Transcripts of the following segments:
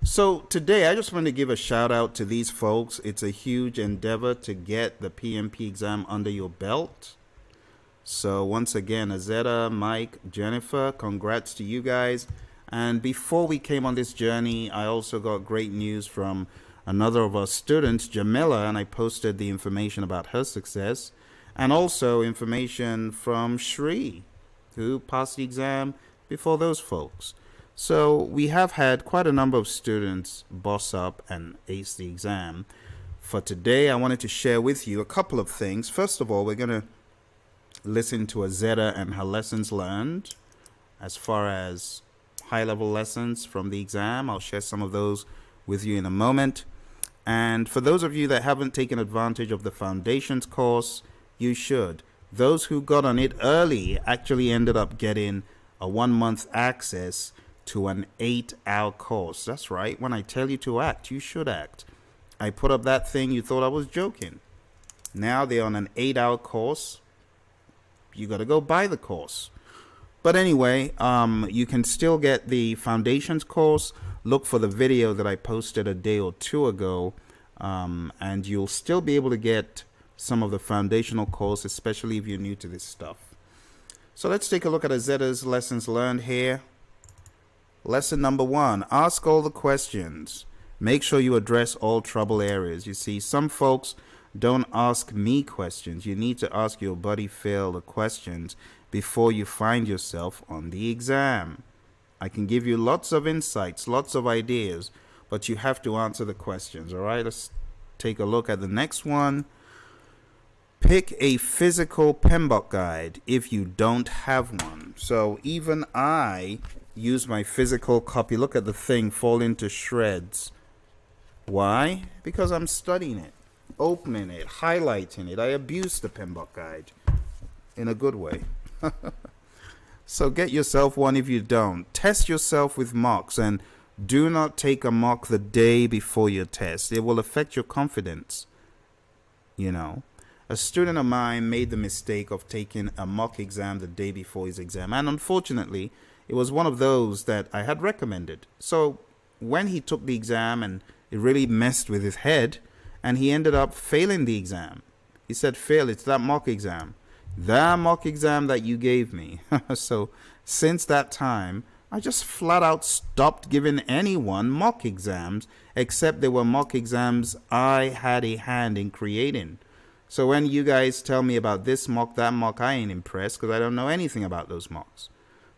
So today I just want to give a shout out to these folks. It's a huge endeavor to get the PMP exam under your belt. So once again, Azeta, Mike, Jennifer, congrats to you guys. And before we came on this journey, I also got great news from another of our students, Jamila, and I posted the information about her success, and also information from Shri, who passed the exam before those folks. So we have had quite a number of students boss up and ace the exam. For today, I wanted to share with you a couple of things. First of all, we're going to listen to Azeta and her lessons learned as far as high-level lessons from the exam. I'll share some of those with you in a moment. And for those of you that haven't taken advantage of the foundations course, you should. Those who got on it early actually ended up getting a 1-month access to an 8-hour course. That's right. When I tell you to act, you should act. I put up that thing, you thought I was joking. Now they're on an 8-hour course. You got to go buy the course. But anyway, you can still get the foundations course. Look for the video that I posted a day or two ago, and you'll still be able to get some of the foundational course, especially if you're new to this stuff. So let's take a look at Azeta's lessons learned here. Lesson number 1, ask all the questions. Make sure you address all trouble areas. You see, some folks don't ask me questions. You need to ask your buddy Phil the questions before you find yourself on the exam. I can give you lots of insights, lots of ideas, but you have to answer the questions. All right, let's take a look at the next one. Pick a physical PMBOK guide if you don't have one. So even I use my physical copy. Look at the thing fall into shreds. Why? Because I'm studying it, opening it, highlighting it. I abuse the PMBOK guide in a good way. So get yourself one if you don't. Test yourself with mocks, and do not take a mock the day before your test. It will affect your confidence. You know, a student of mine made the mistake of taking a mock exam the day before his exam, and unfortunately it was one of those that I had recommended. So when he took the exam, and it really messed with his head, and he ended up failing the exam. He said, Phil, it's that mock exam. That mock exam that you gave me. So since that time, I just flat out stopped giving anyone mock exams, except they were mock exams I had a hand in creating. So when you guys tell me about this mock, that mock, I ain't impressed because I don't know anything about those mocks.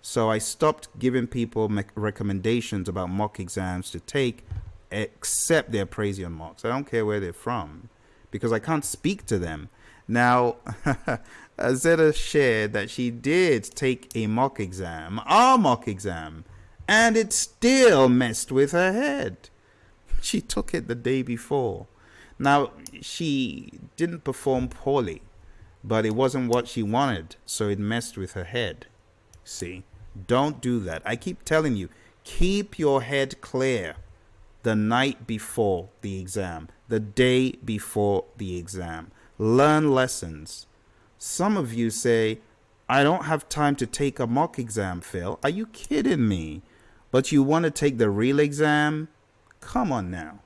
So I stopped giving people recommendations about mock exams to take, except their Praizion mocks. I don't care where they're from because I can't speak to them. Now, Azeta shared that she did take a mock exam, our mock exam, and it still messed with her head. She took it the day before. Now, she didn't perform poorly, but it wasn't what she wanted, so it messed with her head. See, don't do that. I keep telling you, keep your head clear the night before the exam, the day before the exam. Learn lessons. Some of you say, I don't have time to take a mock exam, Phil. Are you kidding me? But you want to take the real exam? Come on now.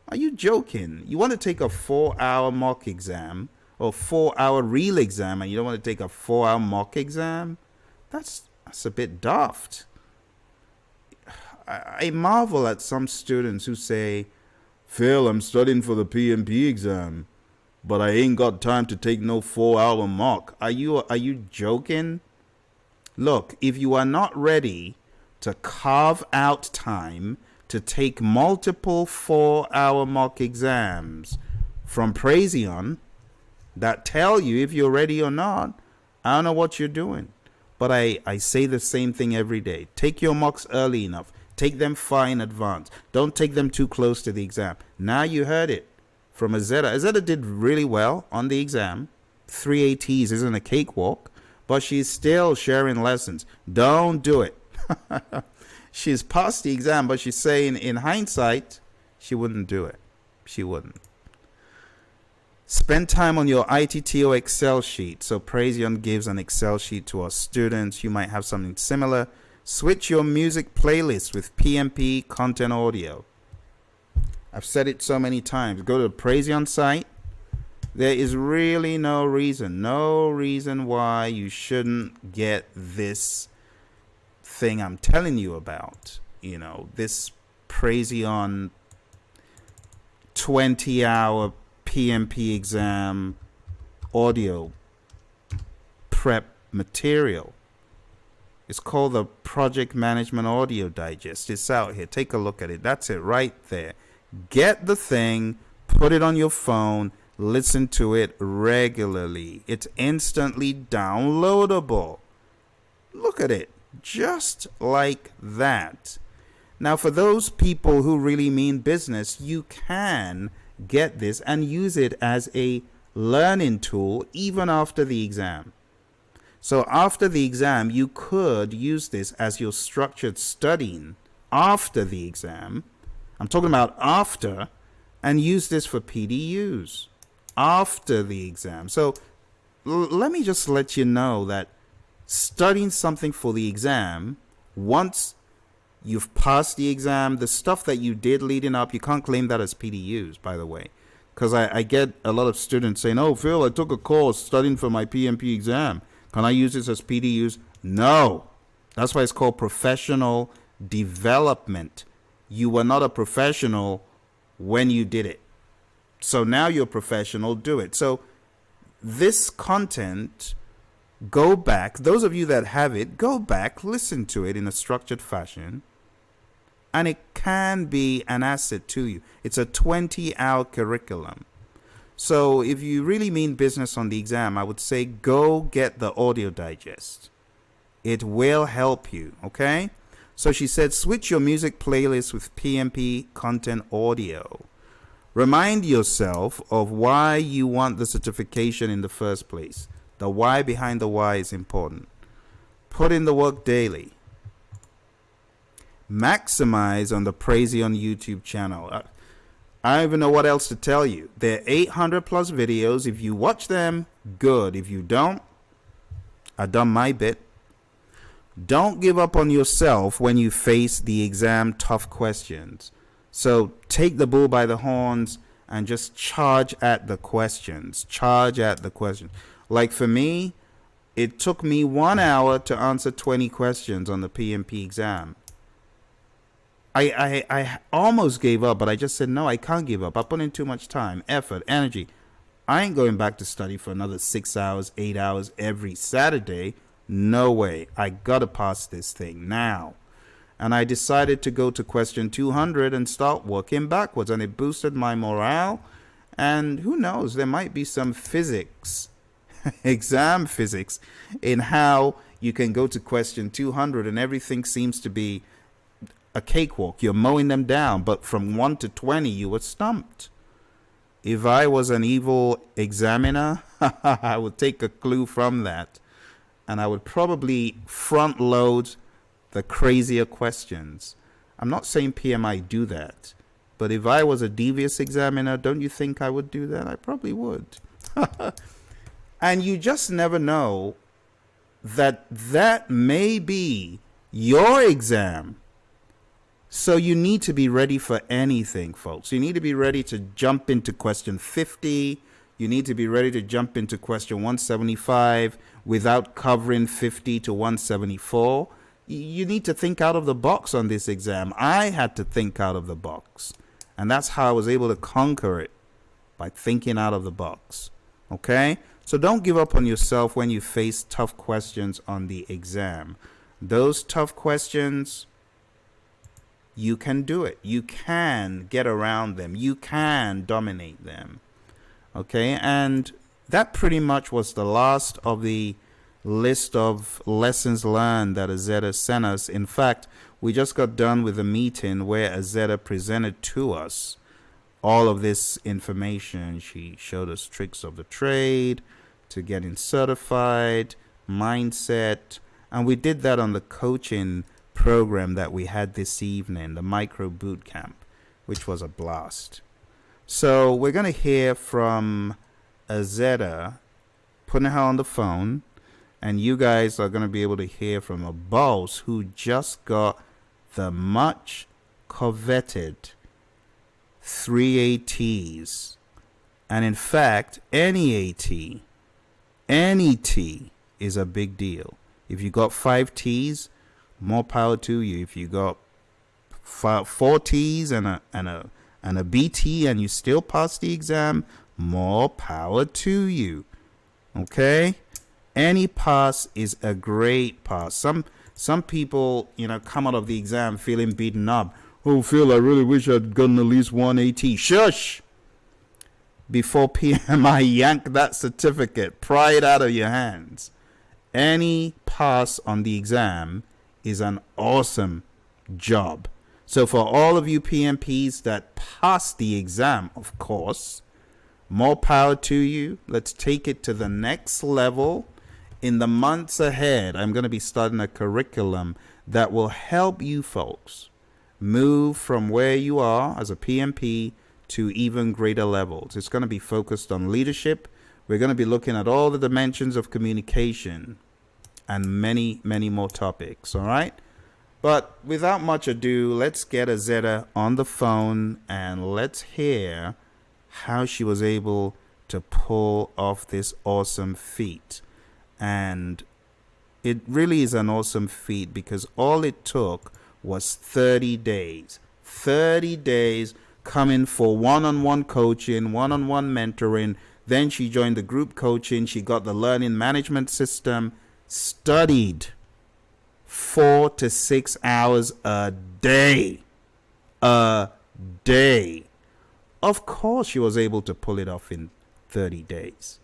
Are you joking? You want to take a 4-hour mock exam or 4-hour real exam, and you don't want to take a 4-hour mock exam? That's a bit daft. I marvel at some students who say, Phil, I'm studying for the PMP exam, but I ain't got time to take no 4-hour mock. Are you joking? Look, if you are not ready to carve out time to take multiple 4-hour mock exams from Praizion that tell you if you're ready or not, I don't know what you're doing. But I say the same thing every day. Take your mocks early enough. Take them far in advance. Don't take them too close to the exam. Now you heard it from Azeta. Azeta did really well on the exam. 3 ATs isn't a cakewalk, but she's still sharing lessons. Don't do it. She's passed the exam, but she's saying in hindsight, she wouldn't do it. She wouldn't. Spend time on your ITTO Excel sheet. So Praizion gives an Excel sheet to our students. You might have something similar. Switch your music playlist with PMP content audio. I've said it so many times. Go to the Praizion site. There is really no reason why you shouldn't get this thing I'm telling you about. You know, this Praizion 20-hour PMP exam audio prep material. It's called the Project Management Audio Digest. It's out here. Take a look at it. That's it right there. Get the thing, put it on your phone, listen to it regularly. It's instantly downloadable. Look at it. Just like that. Now, for those people who really mean business, you can get this and use it as a learning tool even after the exam. So after the exam, you could use this as your structured studying after the exam. I'm talking about after, and use this for PDUs after the exam. So let me just let you know that studying something for the exam, once you've passed the exam, the stuff that you did leading up, you can't claim that as PDUs, by the way. Because I get a lot of students saying, oh, Phil, I took a course studying for my PMP exam. Can I use this as PDUs? No. That's why it's called professional development. You were not a professional when you did it. So now you're a professional, do it. So this content, go back. Those of you that have it, go back, listen to it in a structured fashion. And it can be an asset to you. It's a 20-hour curriculum. So if you really mean business on the exam, I would say go get the audio digest. It will help you, okay? So she said, switch your music playlist with PMP content audio. Remind yourself of why you want the certification in the first place. The why behind the why is important. Put in the work daily. Maximize on the Praizion YouTube channel. I don't even know what else to tell you. There are 800 plus videos. If you watch them, good. If you don't, I've done my bit. Don't give up on yourself when you face the exam tough questions. So take the bull by the horns and just charge at the questions. Charge at the questions. Like for me, it took me 1 hour to answer 20 questions on the PMP exam. I almost gave up, but I just said, no, I can't give up. I put in too much time, effort, energy. I ain't going back to study for another 6 hours, 8 hours every Saturday. No way. I got to pass this thing now. And I decided to go to question 200 and start working backwards. And it boosted my morale. And who knows, there might be some physics, exam physics, in how you can go to question 200 and everything seems to be a cakewalk. You're mowing them down, but from 1 to 20 you were stumped. If I was an evil examiner, I would take a clue from that, and I would probably front load the crazier questions. I'm not saying PMI do that, but if I was a devious examiner, don't you think I would do that? I probably would. And you just never know that may be your exam. So you need to be ready for anything, folks. You need to be ready to jump into question 50. You need to be ready to jump into question 175 without covering 50 to 174. You need to think out of the box on this exam. I had to think out of the box. And that's how I was able to conquer it, by thinking out of the box. Okay? So don't give up on yourself when you face tough questions on the exam. Those tough questions, you can do it. You can get around them. You can dominate them. Okay, and that pretty much was the last of the list of lessons learned that Azeta sent us. In fact, we just got done with a meeting where Azeta presented to us all of this information. She showed us tricks of the trade to getting certified, mindset, and we did that on the coaching program that we had this evening, the micro boot camp, which was a blast. So we're going to hear from Azeta, putting her on the phone, And you guys are going to be able to hear from a boss who just got the much coveted 3 ATs. And in fact, any T is a big deal. If you got 5 T's, more power to you. If you got 4 T's and a BT and you still pass the exam, more power to you. Okay? Any pass is a great pass. Some people, come out of the exam feeling beaten up. Oh, Phil, I really wish I'd gotten at least 1 AT. Shush! Before PMI yank that certificate, pry it out of your hands. Any pass on the exam is an awesome job. So for all of you PMPs that pass the exam, of course, more power to you. Let's take it to the next level. In the months ahead, I'm going to be starting a curriculum that will help you folks move from where you are as a PMP to even greater levels. It's going to be focused on leadership. We're going to be looking at all the dimensions of communication and many, many more topics. All right. But without much ado, let's get Azeta on the phone and let's hear how she was able to pull off this awesome feat. And it really is an awesome feat because all it took was 30 days. 30 days coming for one-on-one coaching, one-on-one mentoring. Then she joined the group coaching. She got the learning management system, studied 4 to 6 hours a day. A day. Of course, she was able to pull it off in 30 days.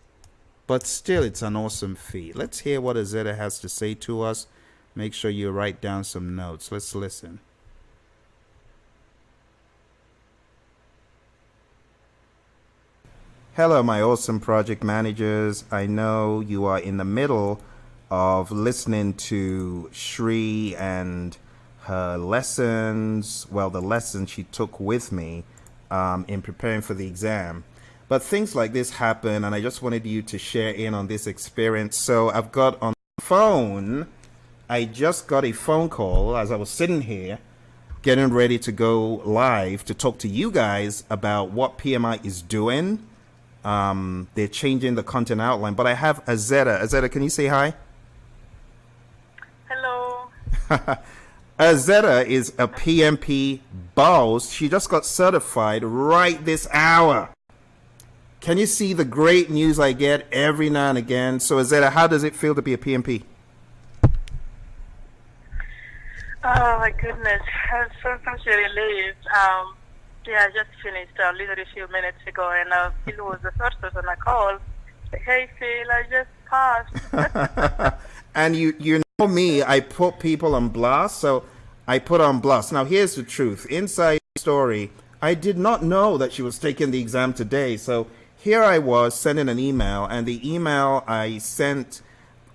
But still, it's an awesome feat. Let's hear what Azeta has to say to us. Make sure you write down some notes. Let's listen. Hello, my awesome project managers. I know you are in the middle of listening to Shri and her lessons. Well, the lessons she took with me in preparing for the exam. But things like this happen, and I just wanted you to share in on this experience. So I've got on the phone, I just got a phone call as I was sitting here getting ready to go live to talk to you guys about what PMI is doing. They're changing the content outline, but I have Azeta. Azeta, can you say hi? Hello. Azeta is a PMP boss. She just got certified right this hour. Can you see the great news I get every now and again? So Azeta, how does it feel to be a PMP? Oh my goodness, I'm so relieved. Yeah, I just finished literally a few minutes ago, and Phil was the first person I called. Hey Phil, I just passed. And you know me, I put people on blast, so I put on blast. Now here's the truth. Inside the story, I did not know that she was taking the exam today, so here I was sending an email, and the email I sent,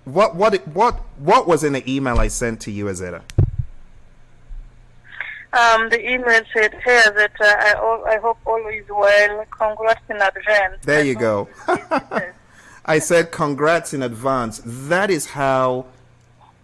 what was in the email I sent to you, Azeta? The email said, "Hey Azeta, I hope all is well. Congrats in advance." There you go. I said congrats in advance. That is how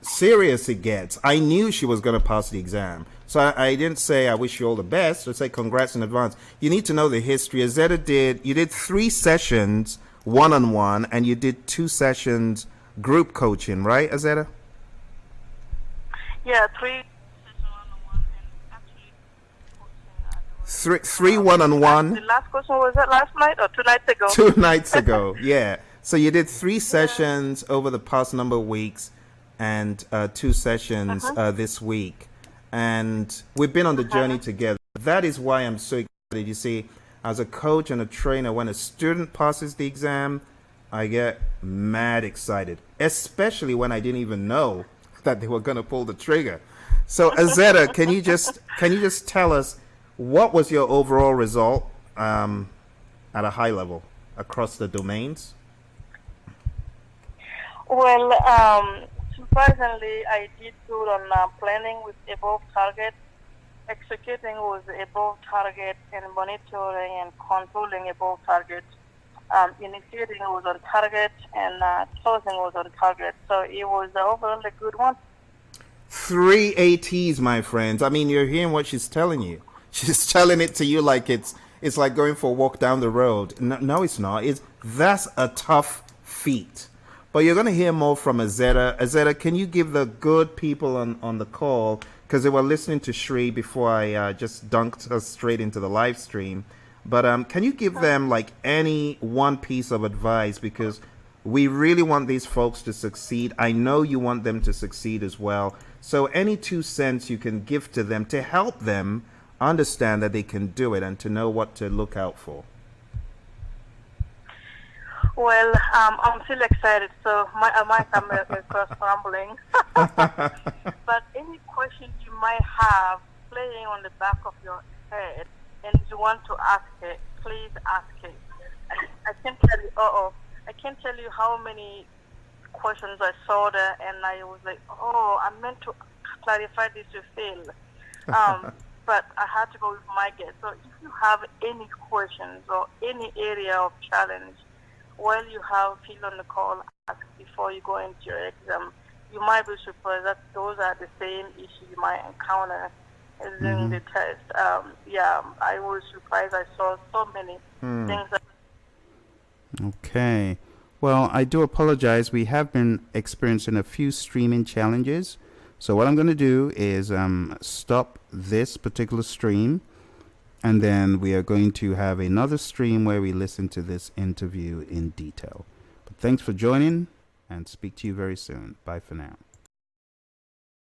serious it gets. I knew she was going to pass the exam. So I didn't say I wish you all the best. I said congrats in advance. You need to know the history. Azeta you did 3 sessions one-on-one, and you did 2 sessions group coaching, right, Azeta? Yeah, 3 Three one-on-one. The last question was that last night or 2 nights ago? 2 nights ago, yeah. So you did 3 sessions over the past number of weeks and 2 sessions this week. And we've been on the journey together. That is why I'm so excited. You see, as a coach and a trainer, when a student passes the exam, I get mad excited, especially when I didn't even know that they were going to pull the trigger. So Azeta, can you just tell us, what was your overall result at a high level across the domains? Well, surprisingly, I did good on planning with above target, executing was above target, and monitoring and controlling above target. Initiating was on target and closing was on target. So it was overall a good one. 3 ATs, my friends. I mean, you're hearing what she's telling you. She's telling it to you like it's like going for a walk down the road. No, it's not. That's a tough feat. But you're going to hear more from Azeta. Azeta, can you give the good people on the call, because they were listening to Shri before I just dunked us straight into the live stream. But can you give them like any one piece of advice, because we really want these folks to succeed. I know you want them to succeed as well. So any 2 cents you can give to them to help them understand that they can do it and to know what to look out for. Well, I'm still excited, so I might come across rambling. But any questions you might have playing on the back of your head and you want to ask it, please ask it. I can't tell you, I can't tell you how many questions I saw there, and I was like, I meant to clarify this with Phil. But I had to go with my guess. So if you have any questions or any area of challenge, while you have Phil on the call, ask before you go into your exam. You might be surprised that those are the same issues you might encounter during the test. I was surprised. I saw so many things. Okay. Well, I do apologize. We have been experiencing a few streaming challenges. So what I'm going to do is stop this particular stream, and then we are going to have another stream where we listen to this interview in detail. But thanks for joining, and speak to you very soon. Bye for now.